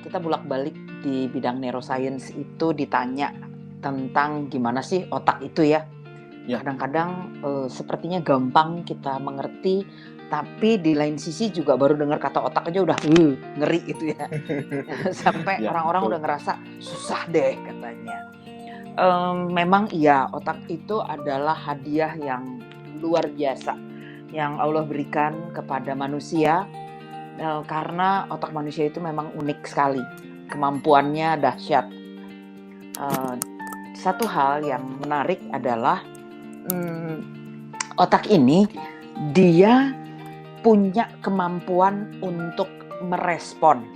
Kita bolak-balik di bidang neuroscience itu ditanya tentang gimana sih otak itu ya. Ya. Kadang-kadang sepertinya gampang kita mengerti, tapi di lain sisi juga baru dengar kata otak aja udah ngeri gitu ya. Sampai Ya, orang-orang betul. udah ngerasa susah deh katanya. Memang iya, otak itu adalah hadiah yang luar biasa yang Allah berikan kepada manusia. Karena otak manusia itu memang unik sekali, kemampuannya dahsyat. Satu hal yang menarik adalah otak ini dia punya kemampuan untuk merespon,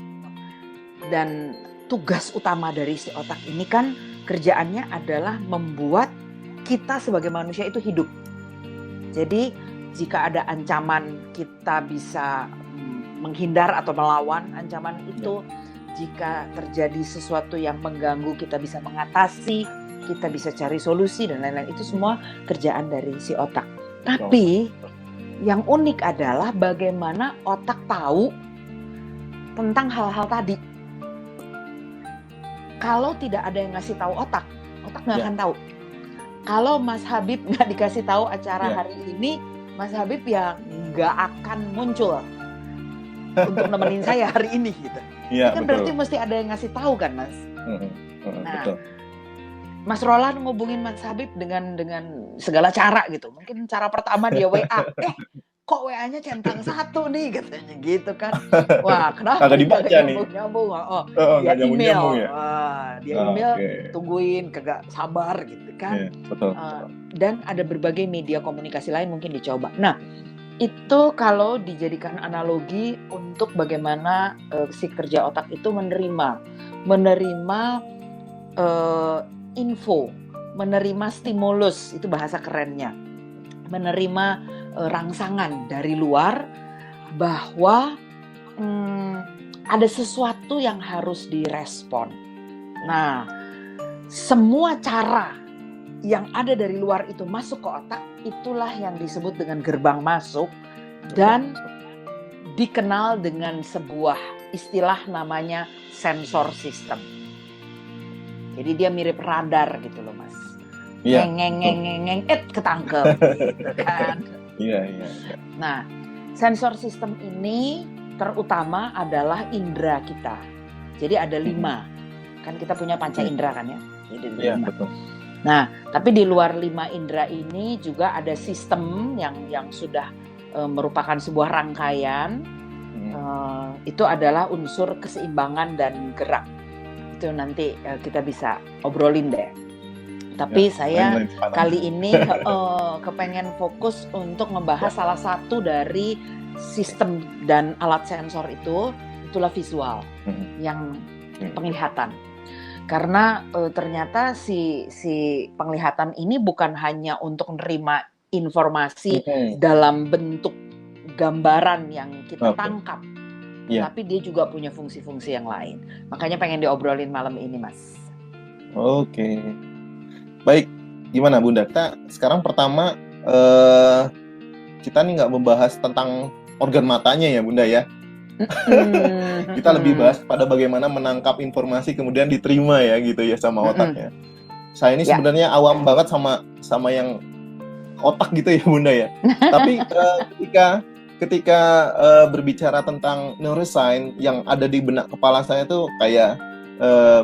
dan tugas utama dari si otak ini kan kerjaannya adalah membuat kita sebagai manusia itu hidup. Jadi jika ada ancaman, kita bisa menghindar atau melawan ancaman itu. Jika terjadi sesuatu yang mengganggu, kita bisa mengatasi, kita bisa cari solusi dan lain-lain. Itu semua kerjaan dari si otak. Tapi yang unik adalah bagaimana otak tahu tentang hal-hal tadi. Kalau tidak ada yang ngasih tahu otak nggak akan tahu. Kalau Mas Habib nggak dikasih tahu acara hari ini, Mas Habib ya nggak akan muncul untuk nemenin saya hari ini gitu. Iya, Kan betul. berarti mesti ada yang ngasih tahu kan, Mas. Nah, Betul. Mas Roland ngubungin Mas Habib dengan segala cara gitu. Mungkin cara pertama dia WA, kok WA-nya centang satu nih katanya gitu kan. Wah, kenapa Kagak dibaca nih. nyambung? Dia nggak email. ya? Dia email, tungguin, kagak sabar gitu kan. Betul. Dan ada berbagai media komunikasi lain mungkin dicoba. Nah, itu kalau dijadikan analogi untuk bagaimana si kerja otak itu menerima info, menerima stimulus, itu bahasa kerennya, menerima rangsangan dari luar bahwa ada sesuatu yang harus direspon. Nah, semua cara yang ada dari luar itu masuk ke otak, itulah yang disebut dengan gerbang masuk dan dikenal dengan sebuah istilah namanya sensor system. Jadi dia mirip radar gitu loh, Mas. Ngeng, ketangkep gitu kan. Iya. Nah, sensor system ini terutama adalah indera kita. Jadi ada 5. Kan kita punya panca indera kan ya. Jadi 5. Betul. Nah, tapi di luar 5 indera ini juga ada sistem yang sudah merupakan sebuah rangkaian. Itu adalah unsur keseimbangan dan gerak. Itu nanti kita bisa obrolin deh. Tapi saya kali ini kepengen fokus untuk membahas salah satu dari sistem dan alat sensor itu, itulah visual, yang penglihatan. Karena ternyata si penglihatan ini bukan hanya untuk menerima informasi dalam bentuk gambaran yang kita tangkap, tapi dia juga punya fungsi-fungsi yang lain. Makanya pengen diobrolin malam ini, Mas. Oke. Baik, gimana Bunda? Kita sekarang pertama kita nih nggak membahas tentang organ matanya ya Bunda ya. Kita lebih bahas pada bagaimana menangkap informasi kemudian diterima ya gitu ya sama otaknya. Saya ini sebenarnya awam banget sama yang otak gitu ya Bunda ya. Tapi ketika berbicara tentang neuroscience yang ada di benak kepala saya tuh kayak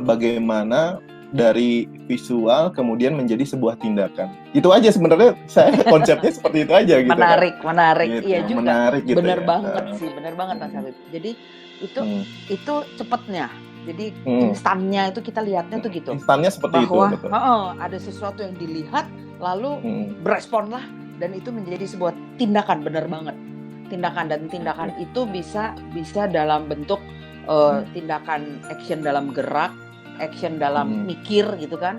bagaimana dari visual kemudian menjadi sebuah tindakan. Itu aja sebenarnya saya konsepnya seperti itu aja gitu. Menarik. Gitu, Iya juga. Menarik gitu. Bener banget sih, bener banget Mas Habib. Jadi itu cepatnya. Jadi instannya itu kita lihatnya tuh gitu. Instannya seperti bahwa, itu. ada sesuatu yang dilihat lalu beresponlah dan itu menjadi sebuah tindakan, bener banget. Tindakan itu bisa dalam bentuk tindakan action dalam gerak, action dalam mikir gitu kan,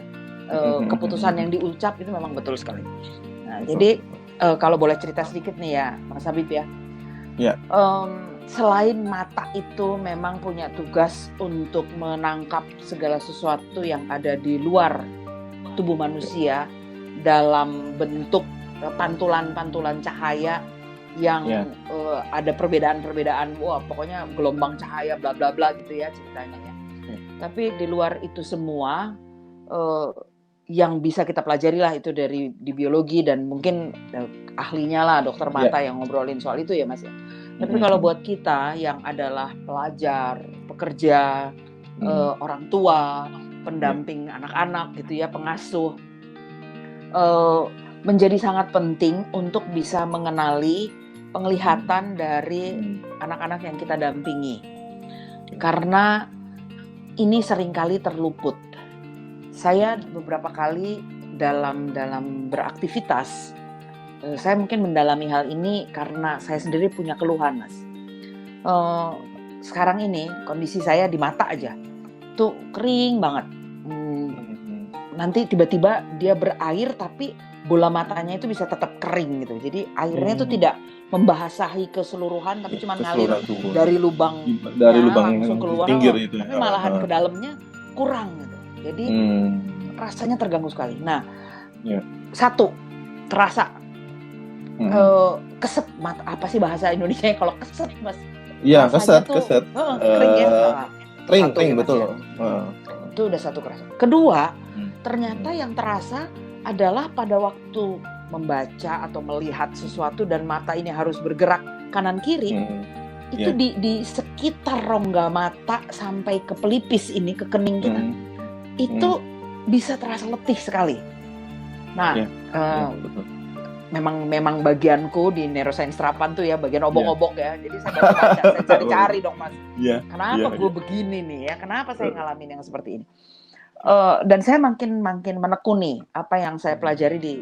keputusan yang diucap itu memang betul sekali. Nah, jadi kalau boleh cerita sedikit nih ya Mas Habib ya. Selain mata itu memang punya tugas untuk menangkap segala sesuatu yang ada di luar tubuh manusia dalam bentuk pantulan-pantulan cahaya yang Ya. ada perbedaan-perbedaan, wah pokoknya gelombang cahaya bla bla bla gitu ya ceritanya ya. Tapi di luar itu semua yang bisa kita pelajari lah itu di biologi, dan mungkin ahlinya lah dokter mata yang ngobrolin soal itu ya Mas ya. Tapi kalau buat kita yang adalah pelajar, pekerja, orang tua, pendamping anak-anak gitu ya, pengasuh, menjadi sangat penting untuk bisa mengenali penglihatan dari anak-anak yang kita dampingi. Karena ini seringkali terluput. Saya beberapa kali dalam beraktivitas, saya mungkin mendalami hal ini karena saya sendiri punya keluhan, Mas. Sekarang ini kondisi saya di mata aja tuh kering banget. Nanti tiba-tiba dia berair tapi bola matanya itu bisa tetap kering gitu. Jadi airnya itu tidak membasahi keseluruhan, tapi cuma ngalir dari lubang langsung keluar, itu. Tapi malahan ke dalamnya kurang gitu. Jadi rasanya terganggu sekali. Nah, satu terasa keset mata. Apa sih bahasa Indonesianya kalau keset, Mas? Iya, keset. Kering ya. Kering betul. Itu udah satu kerasa. Kedua, ternyata yang terasa adalah pada waktu membaca atau melihat sesuatu dan mata ini harus bergerak kanan kiri, itu di sekitar rongga mata sampai ke pelipis ini, ke kening kita, itu bisa terasa letih sekali. Nah, memang bagianku di neuroscience terapan tuh ya, bagian obok-obok ya. Jadi saya baca, saya cari-cari dong Mas. Kenapa gue begini nih ya? Kenapa saya ngalamin yang seperti ini? Dan saya makin menekuni apa yang saya pelajari di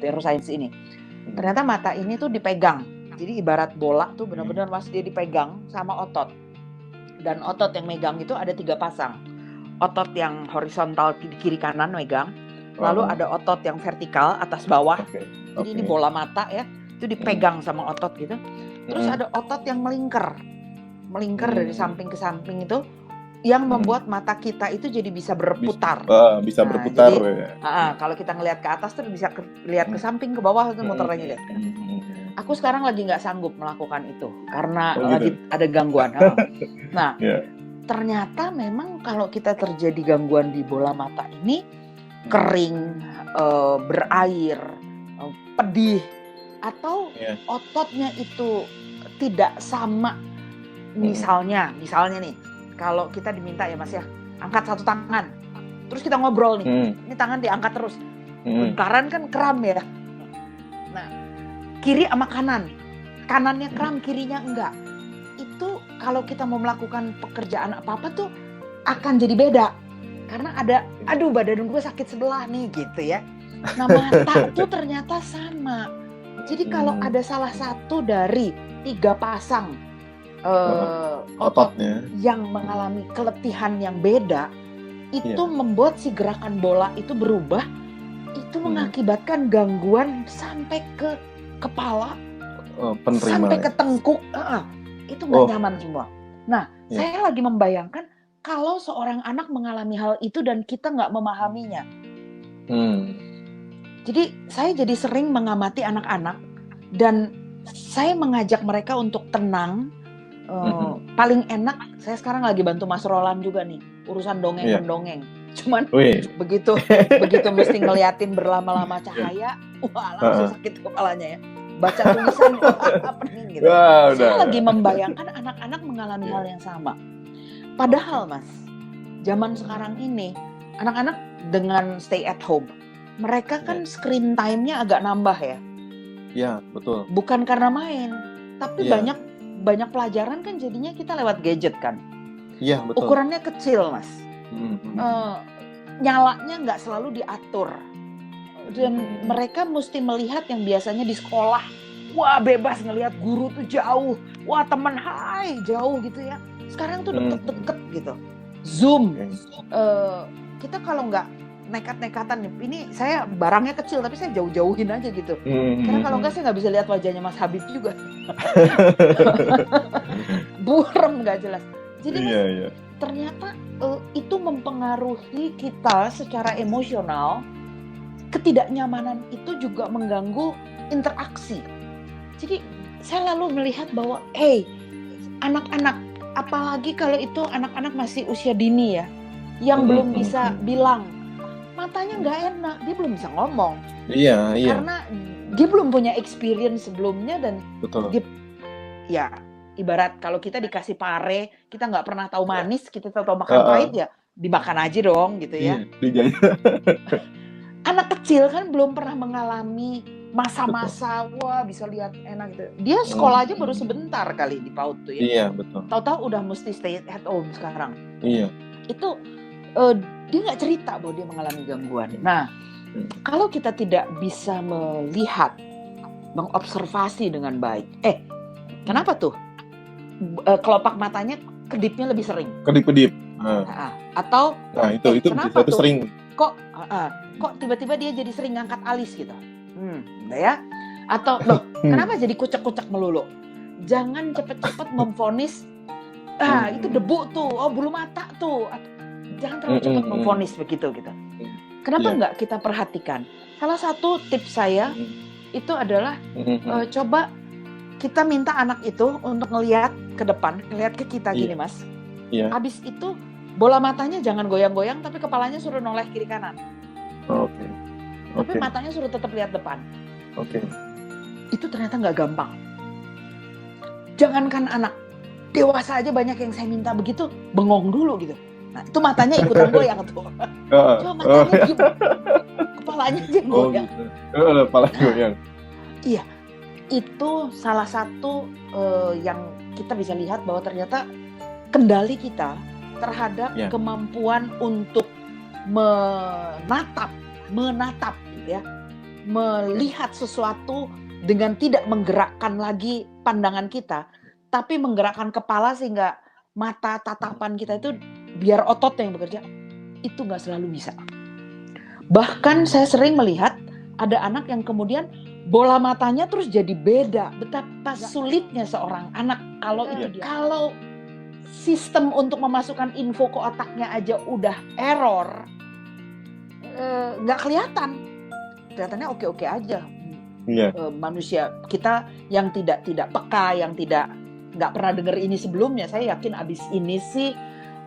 neuroscience ini. Ternyata mata ini tuh dipegang. Jadi ibarat bola tuh benar-benar Mas, dia dipegang sama otot. Dan otot yang megang itu ada 3 pasang. Otot yang horizontal kiri kanan megang. Lalu ada otot yang vertikal atas bawah. Jadi ini bola mata ya, itu dipegang sama otot gitu. Terus ada otot yang melingkar dari samping ke samping itu, yang membuat mata kita itu jadi bisa berputar. Bisa berputar. Jadi, kalau kita ngelihat ke atas tuh bisa lihat ke samping, ke bawah itu muter lagi lihat. Aku sekarang lagi nggak sanggup melakukan itu karena lagi ada gangguan. Nah, ternyata memang kalau kita terjadi gangguan di bola mata ini, kering, berair, pedih, atau ototnya itu tidak sama. Misalnya nih, kalau kita diminta ya Mas ya, angkat satu tangan, terus kita ngobrol nih, ini tangan diangkat terus, lingkaran kan kram ya. Nah, kiri sama kanannya kram, kirinya enggak. Itu kalau kita mau melakukan pekerjaan apa-apa tuh akan jadi beda. Karena ada, aduh badan gue sakit sebelah nih gitu ya. Nah mata tuh ternyata sama. Jadi kalau ada salah satu dari 3 pasang otot yang mengalami keletihan yang beda, itu membuat si gerakan bola itu berubah. Itu mengakibatkan gangguan sampai ke kepala, sampai ke tengkuk. Itu nggak nyaman semua. Nah, saya lagi membayangkan kalau seorang anak mengalami hal itu dan kita nggak memahaminya. Jadi saya jadi sering mengamati anak-anak dan saya mengajak mereka untuk tenang. Paling enak, saya sekarang lagi bantu Mas Roland juga nih, urusan dongeng-mendongeng. Cuman begitu mesti ngeliatin berlama-lama cahaya, wah langsung sakit kepalanya ya. Baca tulisan, pening gitu. Saya lagi membayangkan anak-anak mengalami hal yang sama. Padahal Mas, zaman sekarang ini anak-anak dengan stay at home, mereka kan screen time-nya agak nambah ya. Iya, betul. Bukan karena main, tapi banyak pelajaran kan jadinya kita lewat gadget kan. Iya, betul. Ukurannya kecil Mas. Nyalanya nggak selalu diatur. Dan mereka mesti melihat yang biasanya di sekolah, wah bebas ngelihat guru tuh jauh, wah teman hai jauh gitu ya. Sekarang tuh deket-deket gitu. Zoom. Kita kalau nggak nekat-nekatan nih, ini saya barangnya kecil tapi saya jauh-jauhin aja gitu. Karena kalau nggak saya nggak bisa lihat wajahnya Mas Habib juga. Burem nggak jelas. Jadi Mas, ternyata itu mempengaruhi kita secara emosional. Ketidaknyamanan itu juga mengganggu interaksi. Jadi saya lalu melihat bahwa, anak-anak, apalagi kalau itu anak-anak masih usia dini ya, yang belum bisa bilang, matanya nggak enak, dia belum bisa ngomong. Iya. Karena dia belum punya experience sebelumnya dan Betul. dia, ya ibarat kalau kita dikasih pare, kita nggak pernah tahu manis, kita tahu makan pahit ya dimakan aja dong gitu ya. Anak kecil kan belum pernah mengalami masa-masa wah bisa lihat enak gitu. Dia sekolah aja baru sebentar kali di PAUD tuh ya. Iya, betul. Tahu-tahu udah mesti stay at home sekarang. Iya. Itu dia nggak cerita bahwa dia mengalami gangguan. Nah, kalau kita tidak bisa melihat, mengobservasi dengan baik, kenapa tuh kelopak matanya kedipnya lebih sering? Kedip-kedip. Atau itu kenapa bisa tuh? sering. Kok tiba-tiba dia jadi sering ngangkat alis gitu? Ya. Atau kenapa jadi kucek-kucek melulu? Jangan cepet-cepet memvonis itu debu tuh, bulu mata tuh. Jangan terlalu cepat memvonis begitu gitu. Kenapa nggak kita perhatikan? Salah satu tips saya itu adalah coba kita minta anak itu untuk ngelihat ke depan, ngelihat ke kita gini, Mas. Habis itu bola matanya jangan goyang-goyang, tapi kepalanya suruh noleh kiri kanan. Oke. Tapi matanya suruh tetap lihat depan. Oke. Itu ternyata nggak gampang. Jangankan anak, dewasa aja banyak yang saya minta begitu, bengong dulu gitu. Nah, itu matanya ikutan goyang tuh. Coba matanya diem, kepalanya aja goyang. Kepalanya goyang. Iya, itu salah satu yang kita bisa lihat bahwa ternyata kendali kita terhadap kemampuan untuk menatap, gitu ya, melihat sesuatu dengan tidak menggerakkan lagi pandangan kita, tapi menggerakkan kepala sehingga mata tatapan kita itu biar ototnya yang bekerja, itu nggak selalu bisa. Bahkan saya sering melihat ada anak yang kemudian bola matanya terus jadi beda. Betapa sulitnya seorang anak kalau itu dia. Kalau sistem untuk memasukkan info ke otaknya aja udah error, nggak kelihatan. Kelihatannya oke-oke aja. Manusia kita yang tidak peka, yang nggak pernah dengar ini sebelumnya, saya yakin abis ini sih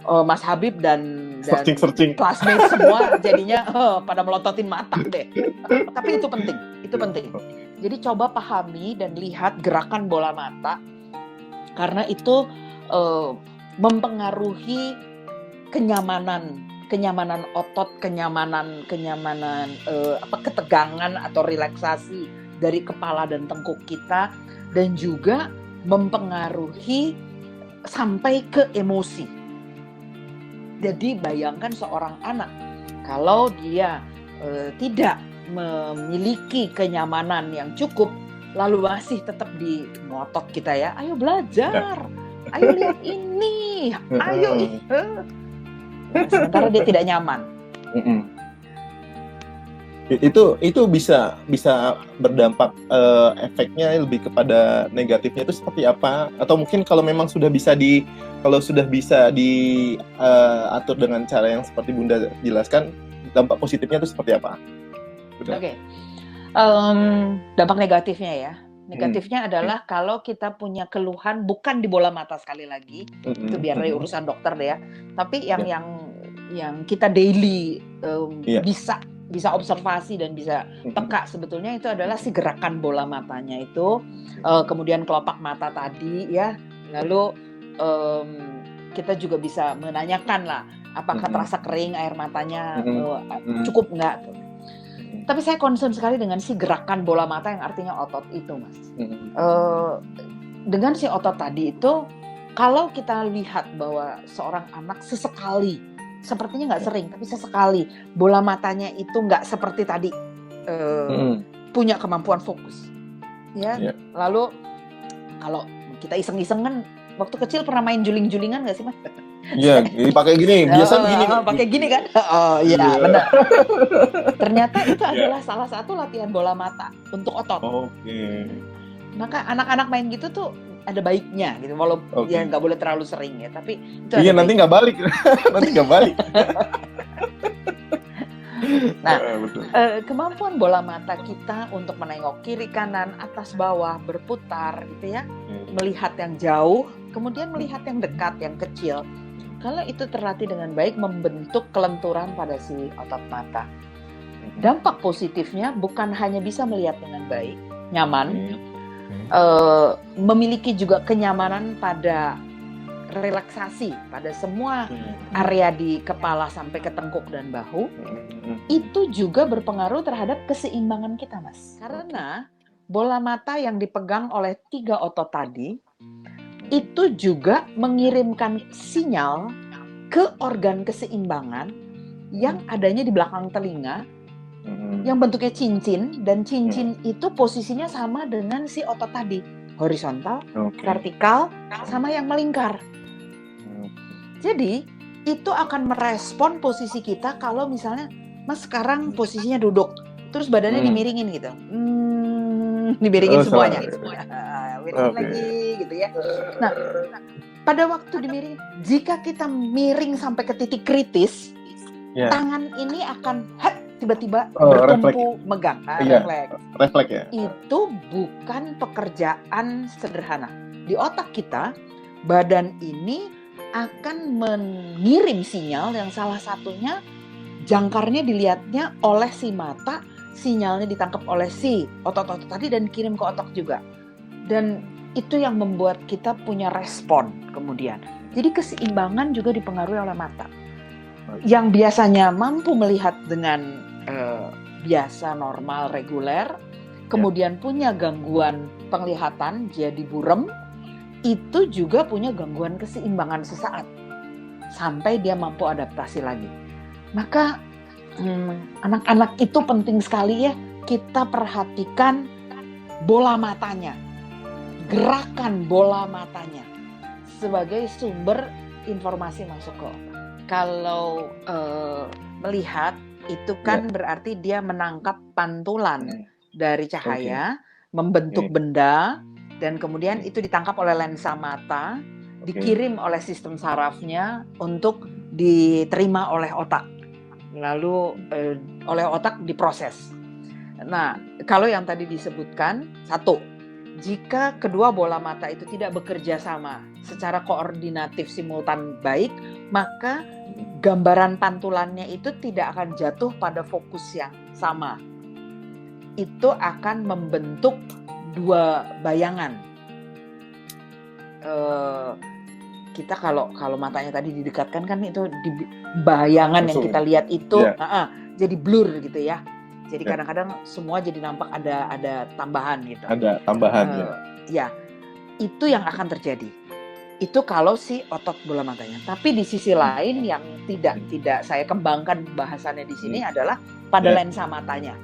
Mas Habib dan searching. Classmates semua jadinya pada melototin mata deh. Tapi itu penting. Jadi coba pahami dan lihat gerakan bola mata, karena itu mempengaruhi kenyamanan otot, kenyamanan ketegangan atau relaksasi dari kepala dan tengkuk kita, dan juga mempengaruhi sampai ke emosi. Jadi bayangkan seorang anak kalau dia tidak memiliki kenyamanan yang cukup, lalu masih tetap di ngotot kita ya, ayo belajar, ayo lihat ini, ayo sementara dia tidak nyaman. Itu bisa berdampak, efeknya lebih kepada negatifnya itu seperti apa? Atau mungkin kalau memang sudah bisa diatur dengan cara yang seperti Bunda jelaskan, dampak positifnya itu seperti apa? Oke. Dampak negatifnya ya. Negatifnya adalah kalau kita punya keluhan bukan di bola mata, sekali lagi itu biar urusan dokter deh ya. Tapi yang kita daily bisa observasi dan bisa peka sebetulnya itu adalah si gerakan bola matanya itu, kemudian kelopak mata tadi ya. Lalu kita juga bisa menanyakan lah, apakah terasa kering air matanya, cukup nggak? Tapi saya concern sekali dengan si gerakan bola mata yang artinya otot itu, Mas. Dengan si otot tadi itu, kalau kita lihat bahwa seorang anak sesekali, sepertinya nggak sering, tapi sesekali bola matanya itu nggak seperti tadi, punya kemampuan fokus, ya. Lalu kalau kita iseng-iseng kan, waktu kecil pernah main juling-julingan nggak sih, Mas? Iya, pakai gini, biasa begini. Pakai gini kan? Oh iya, benar. Ternyata itu adalah salah satu latihan bola mata untuk otot. Oke. Maka anak-anak main gitu tuh ada baiknya gitu, walaupun ya nggak boleh terlalu sering ya, tapi itu nanti nggak balik. Nah, Betul. kemampuan bola mata kita untuk menengok kiri kanan atas bawah berputar gitu ya, melihat yang jauh, kemudian melihat yang dekat, yang kecil. Kalau itu terlatih dengan baik, membentuk kelenturan pada si otot mata. Dampak positifnya bukan hanya bisa melihat dengan baik, nyaman, memiliki juga kenyamanan pada relaksasi pada semua area di kepala sampai ke tengkuk dan bahu. Itu juga berpengaruh terhadap keseimbangan kita, Mas. Karena bola mata yang dipegang oleh 3 otot tadi itu juga mengirimkan sinyal ke organ keseimbangan yang adanya di belakang telinga, yang bentuknya cincin, dan cincin itu posisinya sama dengan si otot tadi, horizontal, vertikal, sama yang melingkar. Jadi itu akan merespon posisi kita kalau misalnya Mas sekarang posisinya duduk, terus badannya dimiringin gitu, dimiringin semuanya, miringin lagi gitu ya. Nah, pada waktu dimiringin, jika kita miring sampai ke titik kritis, tangan ini akan tiba-tiba bertumpu megang, refleks ya. Itu bukan pekerjaan sederhana. Di otak kita, badan ini akan mengirim sinyal yang salah satunya jangkarnya dilihatnya oleh si mata, sinyalnya ditangkap oleh si otot-otot tadi dan kirim ke otak juga. Dan itu yang membuat kita punya respon kemudian. Jadi keseimbangan juga dipengaruhi oleh mata. Yang biasanya mampu melihat dengan biasa, normal, reguler, kemudian punya gangguan penglihatan jadi burem, itu juga punya gangguan keseimbangan sesaat sampai dia mampu adaptasi lagi. Maka anak-anak itu penting sekali ya kita perhatikan bola matanya, gerakan bola matanya sebagai sumber informasi masuk ke otak. Kalau melihat itu kan berarti dia menangkap pantulan dari cahaya, membentuk benda, dan kemudian itu ditangkap oleh lensa mata, dikirim oleh sistem sarafnya untuk diterima oleh otak, lalu oleh otak diproses. Nah, kalau yang tadi disebutkan, satu, jika kedua bola mata itu tidak bekerja sama secara koordinatif simultan baik, maka gambaran pantulannya itu tidak akan jatuh pada fokus yang sama. Itu akan membentuk dua bayangan. Kita kalau matanya tadi didekatkan kan itu bayangan yang kita lihat itu jadi blur gitu ya. Jadi kadang-kadang semua jadi nampak ada tambahan gitu. Ada tambahan ya. Itu yang akan terjadi. Itu kalau si otot bola matanya. Tapi di sisi lain yang tidak saya kembangkan bahasannya di sini adalah pada lensa matanya.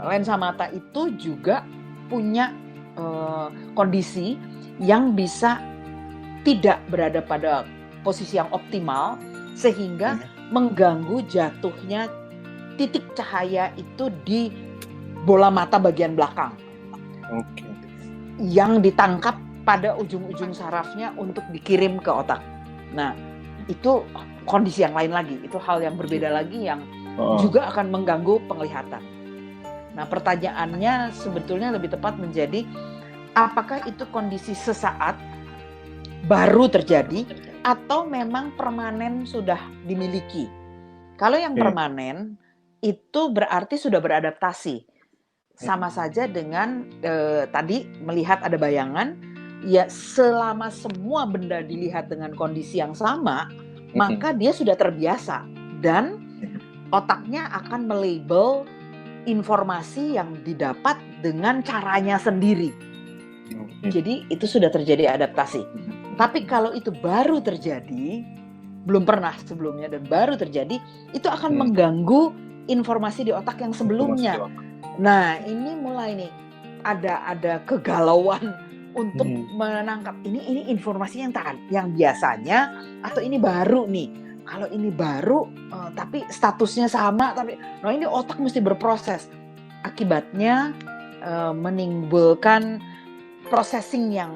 Lensa mata itu juga punya kondisi yang bisa tidak berada pada posisi yang optimal sehingga mengganggu jatuhnya titik cahaya itu di bola mata bagian belakang. Yang ditangkap pada ujung-ujung sarafnya untuk dikirim ke otak. Nah, itu kondisi yang lain lagi. Itu hal yang berbeda lagi yang juga akan mengganggu penglihatan. Nah, pertanyaannya sebetulnya lebih tepat menjadi apakah itu kondisi sesaat baru terjadi atau memang permanen sudah dimiliki? Kalau yang permanen itu berarti sudah beradaptasi. Sama saja dengan tadi melihat ada bayangan, ya selama semua benda dilihat dengan kondisi yang sama, maka dia sudah terbiasa dan otaknya akan melabel informasi yang didapat dengan caranya sendiri. Jadi itu sudah terjadi adaptasi. Tapi kalau itu baru terjadi, belum pernah sebelumnya dan baru terjadi, itu akan mengganggu informasi di otak yang sebelumnya. Nah, ini mulai nih ada kegalauan untuk menangkap ini informasi yang biasanya atau ini baru nih. Kalau ini baru tapi statusnya sama, tapi ini otak mesti berproses. Akibatnya menimbulkan processing yang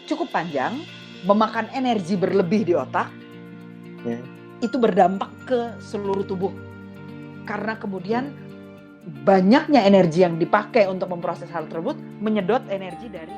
cukup panjang, memakan energi berlebih di otak. Itu berdampak ke seluruh tubuh. karena kemudian banyaknya energi yang dipakai untuk memproses hal tersebut menyedot energi dari